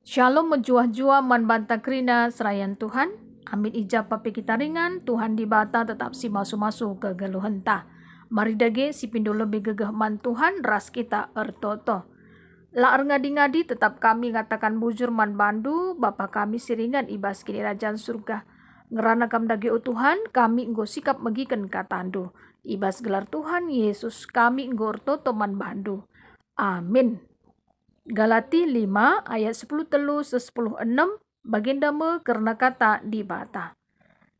Shalom menjua-jua man banta krina serayan Tuhan. Amin ijabah kita ringan. Tuhan di bata tetap si masu-masu ke geluhenta. Mari dage si pindo lebih gegah man Tuhan ras kita ertoto. La ngadi-ngadi tetap kami ngatakan bujur man bandu. Bapa kami siringan ibas kini rajaan surga. Ngerana kam dage o Tuhan kami nggo sikap megiken katandu. Ibas gelar Tuhan Yesus kami nggo ertoto man bandu. Amin. Galati 5 ayat 10 telu 10 6 baginda me karena kata di bata.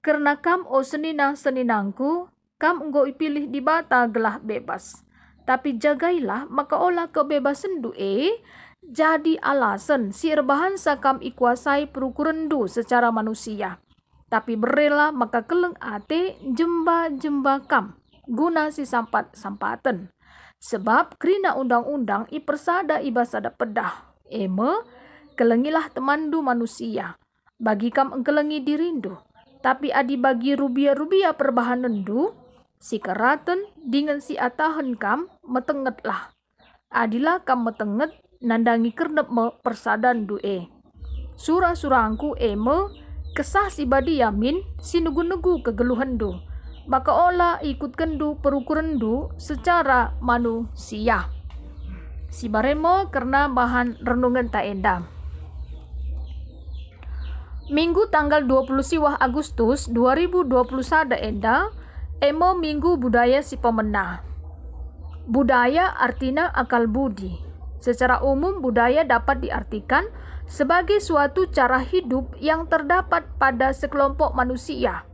Karena kam o seninangku, kam enggo ipilih di bata gelah bebas. Tapi jagailah maka olah kebebasan jadi alasan si erbahansa kam ikuasai perukurendu secara manusia. Tapi berela maka keleng ate jemba kam guna si sampaten. Sebab kerina undang-undang ipersada ibasada pedah. Kelengilah temandu manusia. Bagi kam engkelengi dirindu. Tapi adi bagi rubia-rubia perbahanendu. Si keraten dengan si atahen kam metengetlah. Adilah kam metenget nandangi kernep me persadandu Surah-surahku kesah si badi yamin si nugu-nugu kegeluhendu. Maka olah ikut kendu perukurendu secara manusia. Si baremo karena bahan renungan tak enda. Minggu tanggal 20 siwah Agustus 2021 enda minggu budaya si pemenah. Budaya artinya akal budi. Secara umum budaya dapat diartikan sebagai suatu cara hidup yang terdapat pada sekelompok manusia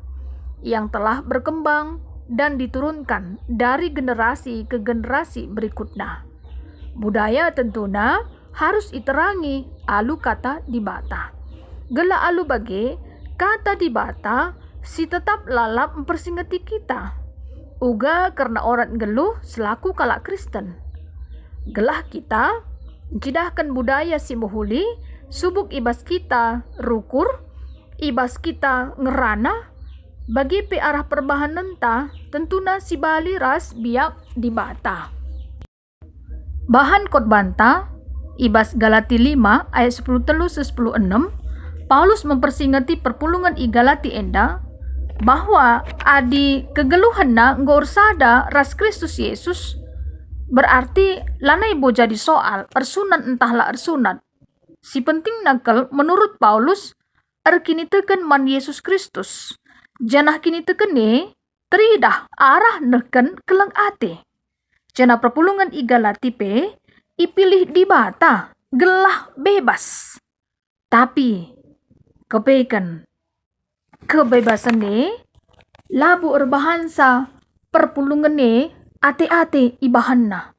yang telah berkembang dan diturunkan dari generasi ke generasi berikutnya. Budaya tentunya harus iterangi alu kata di bata. Gela alu bage kata di bata si tetap lalap mempersingati kita. Uga karena orang geluh selaku kalak Kristen. Gelah kita jidahkan budaya si muhuli subuk ibas kita rukur, ibas kita ngerana. Bagi pe arah perbahanan tentuna si bali ras biak di bata. Bahan kot banta ibas Galati 5 ayat 10 telu 10 6 Paulus mempersingati perpulungan i Galati enda bahwa adi kegeluhanna ngorsada ras Kristus Yesus berarti lanai bo jadi soal ersunan entahlah ersunat. Si penting nakal menurut Paulus erkini teken man Yesus Kristus. Janah kini tekene teridah arah neken keleng ate. Jana perpulungan i Galati pe ipilih di bata gelah bebas. Tapi kebaikan kebebasan labu erbahansa perpulungan ate-ate ibahanna.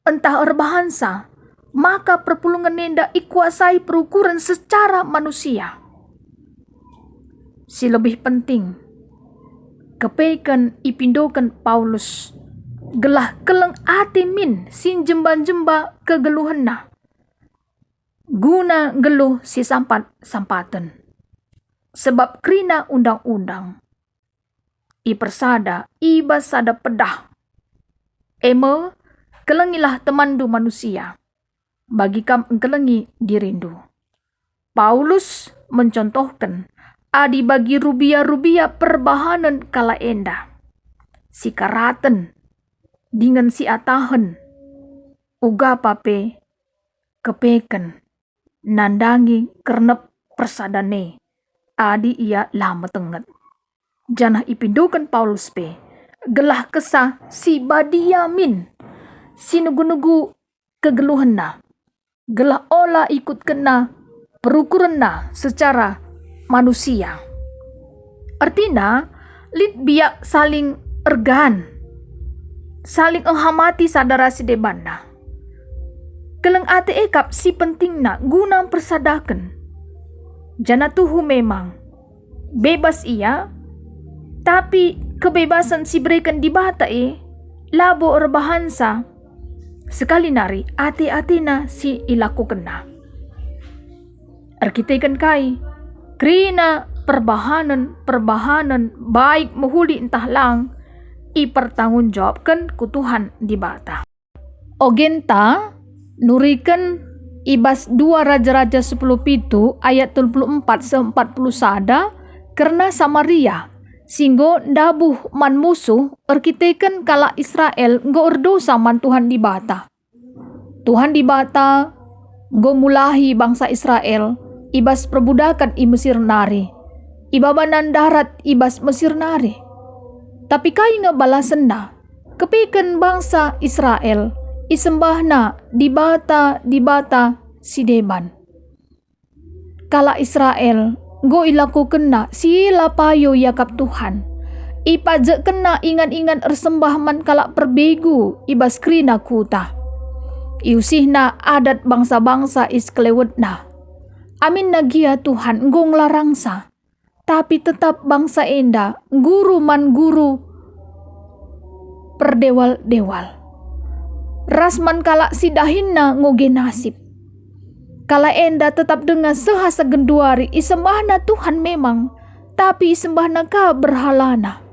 Entah erbahansa maka perpulungan nenda ikuasai perukuran secara manusia. Si lebih penting, kepeikan ipindokan Paulus, gelah keleng ate min sin jemba-jemba kegeluhenna. Guna geluh si sampaten. Sebab krina undang-undang. Ipersada, ibasada pedah. Kelengilah temandu manusia. Bagi kam engkelengi dirindu. Paulus mencontohkan adi bagi rubia-rubia perbahanan kala enda. Si karaten dengan si atahen uga pape kepeken nandangi kernep persadane adi ia lama tenget. Janah ipindukan Paulus pe gelah kesah si badi yamin si nugu-nugu kegeluhenna gelah olah ikut kena perukurenna secara manusia. Artinya, lit biak saling ergan, saling enghamati sadara si debana. Keleng ate ekap si pentingna guna persadakan. Jana tuhu memang bebas ia, tapi kebebasan si berikan di bata labo erbahansa sekali nari ate-atena si ilaku kena. Arkitekan kai krina perbahanan baik muhuli entah lang ipertanggungjawabkan ku Tuhan di bata. Ogenta Nurikan ibas 2 Raja-Raja 10 pitu ayat 34 se 40 sada karena Samaria singgo dabuh man musuh erkiteken kala Israel nggo erdosa man Tuhan dibata. Tuhan dibata nggo mulahi bangsa Israel ibas perbudakan i Mesir nari. Ibabanan darat ibas Mesir nari. Tapi kai ngebalasenna kepiken bangsa Israel isembahna dibata sideban. Kala Israel go ilaku kena sila payo yakap Tuhan. Ipajek kena ingan-ingan ersembah man kala perbegu ibas krina kuta. Iusihna adat bangsa-bangsa iskelewetna. Amin nagia Tuhan go nglarangsa. Tapi tetap bangsa enda guru man guru perdewal-dewal. Rasman kala sidahinna ngoge nasib. Kala enda tetap dengan sehasa genduari isembahna Tuhan memang, tapi isembahna ka berhalana.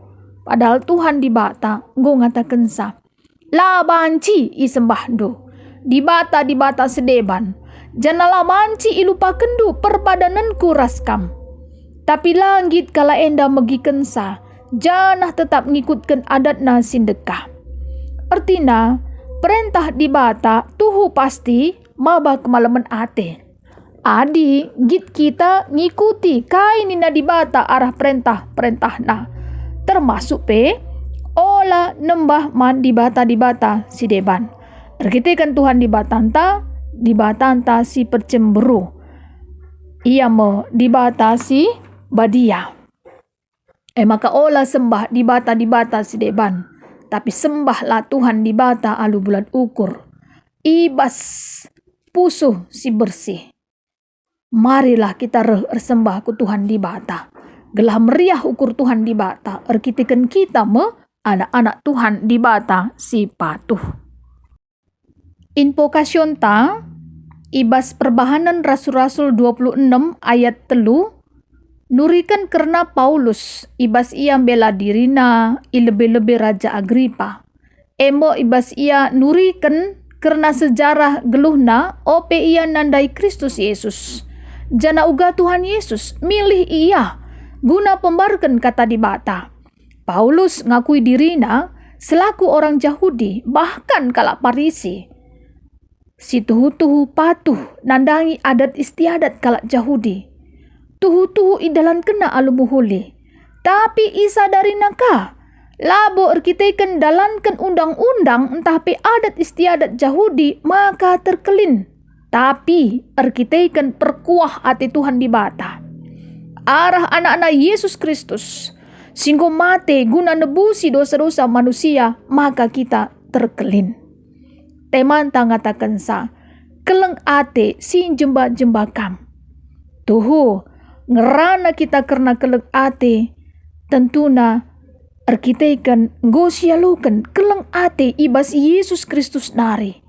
Padahal Tuhan dibata nggo ngatakan sa. La banci isembahdo. Dibata sedeban. Janala banci ilupakendu perbadananku raskam. Tapi langit kala enda megiken sa. Janah tetap ngikutkan adatna sindekah. Artina perintah dibata tuhu pasti maba kemalaman ate. Adi git kita ngikuti kainina dibata arah perintah-perintahna. Termasuk ola nembah man dibata si deban. Erkitekan Tuhan dibatanta si percemberu. Ia mo dibata si badia. Maka ola sembah dibata si deban. Tapi sembahlah Tuhan dibata alu bulan ukur. Ibas pusuh si bersih. Marilah kita ersembah ku Tuhan dibata. Gelah meriah ukur Tuhan dibata. Erkitikan kita anak-anak Tuhan dibata si patuh. Invocation ta ibas perbahanan Rasul-Rasul 26 ayat 3. Nurikan karena Paulus ibas ia bela dirina ilebe-lebe Raja Agripa. Emo ibas ia nurikan karena sejarah geluhna ope ia nandai Kristus Yesus. Jana uga Tuhan Yesus milih ia guna pembarkan kata dibata. Paulus ngakui dirina selaku orang Yahudi bahkan kala Parisi. Si tuhu-tuhu patuh nandangi adat istiadat kala Yahudi. Tuhu-tuhu idalan kena alumuhuli. Tapi isa dari naka. Labo erkitekan dalankan undang-undang entah pe adat istiadat Yahudi maka terkelin. Tapi erkitekan perkuah hati Tuhan dibata. Arah anak-anak Yesus Kristus. Singgo mate guna nebusi dosa-dosa manusia maka kita terkelin. Teman tangatakan sa. Keleng ate sin jemba-jembakam. Tuhu. Ngerana kita karena keleng ate tentuna erkitekan ngosialukan keleng ate ibas Yesus Kristus nari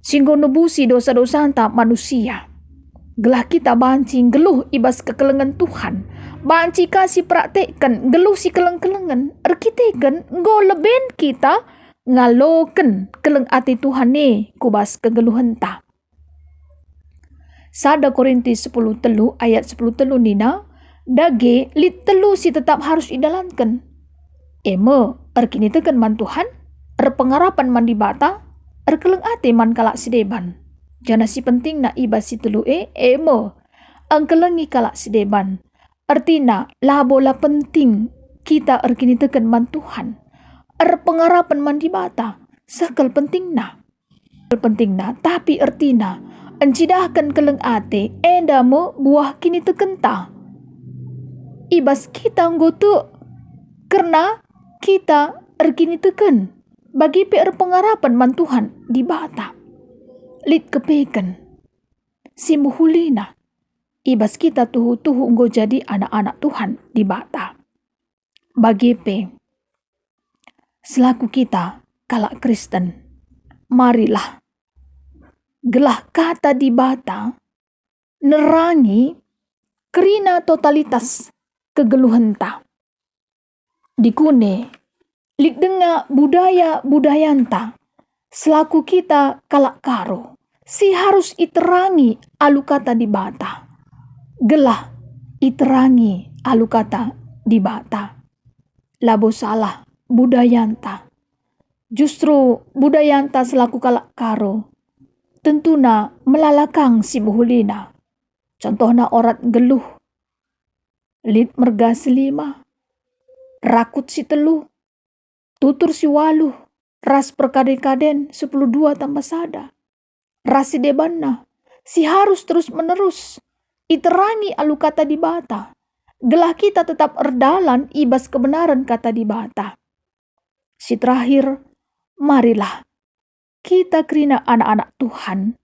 singgo nebusi dosa-dosa anta manusia. Gelah kita banci geluh ibas kekelengan Tuhan, banci kasih praktekkan geluh si keleng-kelengan erkitekan nggo leben kita ngaloken keleng ate Tuhan kubas kegeluhan ta. 1 Korintus 10 telu ayat 10 telu nina dage lit telu si tetap harus idalankan. Erkini tekan man Tuhan pengarapan man dibata keleng ate man kalak sideban. Jana si penting na ibas si telu ang kelengi kalak sideban. Artina labola penting kita erkini tekan man Tuhan pengarapan man dibata sekal penting na tapi artina encidahkan keleng ate enda mo buah kini tekenta. Ibas kita nggotu karena kita erkini teken bagi PR pengarapan man Tuhan dibata. Lit kepeken simuhulina ibas kita tuhu-tuhu nggo jadi anak-anak Tuhan dibata. Bagi selaku kita kalak Kristen marilah gelah kata dibata nerangi kerina totalitas kegeluhenta. Dikune lik denga budaya-budayanta selaku kita kalak karo Si harus iterangi alu kata di bata. Gelah iterangi alu kata di bata. Labo salah budayanta. Justru budayanta selaku kalak karo. Tentuna melalakang si buhulina. Contohna orat geluh. Lit merga selima. Rakut si telu. Tutur si waluh. Ras perkaden-kaden 10 2 tambah sada. Ras si debanna. Si harus terus menerus. Iterangi alu kata di bata. Gelah kita tetap erdalan ibas kebenaran kata di bata. Si terakhir, marilah kita kerina anak-anak Tuhan.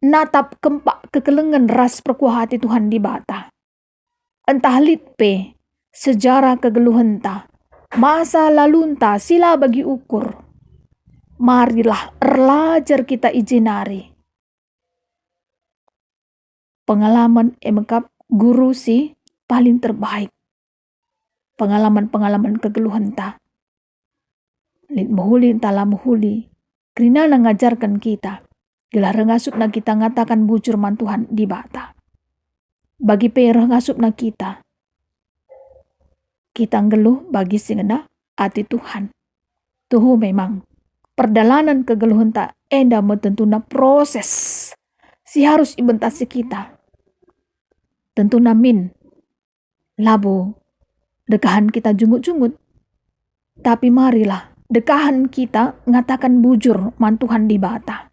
Natap kempak kekelengan ras perkuah hati Tuhan di bata. Entah litpe, sejarah kegeluhenta, masa lalunta sila bagi ukur. Marilah erlajar kita ijinari. Pengalaman emekap guru si paling terbaik. Pengalaman-pengalaman kegeluhenta. Lit muhuli entahlah muhuli. Kerina ngajarkan kita. Gelah rengasup na kita ngatakan bujur man Tuhan di bata. Bagi perah ngasup na kita. Kita ngeluh bagi singena hati Tuhan. Tuhu memang. Perdalanan kegeluhan tak enda metentuna proses. Si harus ibentasi kita. Tentu namin. Labo. Dekahan kita jungut-jungut. Tapi marilah. Dekahan kita ngatakan bujur man Tuhan di bata.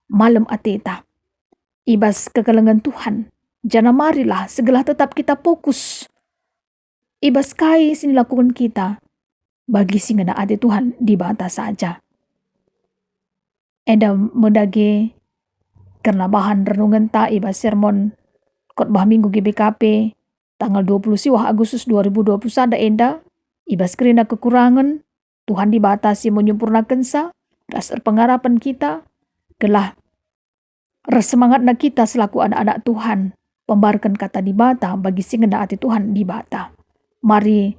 Malam ateta. Ibas kekelengan Tuhan. Jana marilah segala tetap kita fokus. Ibas kai sini lakukan kita. Bagi singena ade Tuhan di bata saja. Enda medage karena bahan renungan ta ibas sermon khotbah minggu GBKP tanggal 20 siwah Agustus 2021 enda ibas kerina kekurangan Tuhan dibatasi menyempurnakan sa dasar pengharapan kita gelah semangat na kita selaku anak-anak Tuhan pembarkan kata di bata bagi singena ati Tuhan di bata. Mari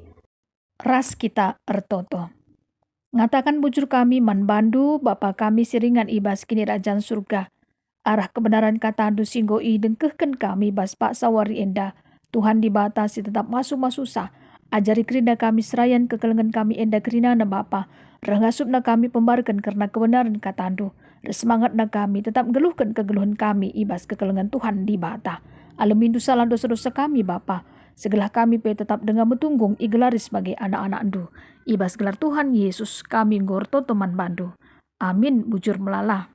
ras kita ertoto. Ngatakan bujur kami man bandu Bapa kami siringan ibas kini rajaan surga. Arah kebenaran kata andu singgo i dengkehken kami bas pak sawari enda. Tuhan dibatasi tetap masuk susah. Ajari kerina kami serayan kekelengan kami enda kerina na Bapa. Rengasup na kami pembarkan karena kebenaran kata andu. Semangat na kami tetap geluhkan kegeluhan kami ibas kekelengan Tuhan di bata. Alamindu salah dosa-dosa kami Bapa. Segelah kami pe tetap dengan betunggung igelari sebagai anak-anak andu. Ibas gelar Tuhan Yesus kami ngorto teman bandu. Amin bujur melala.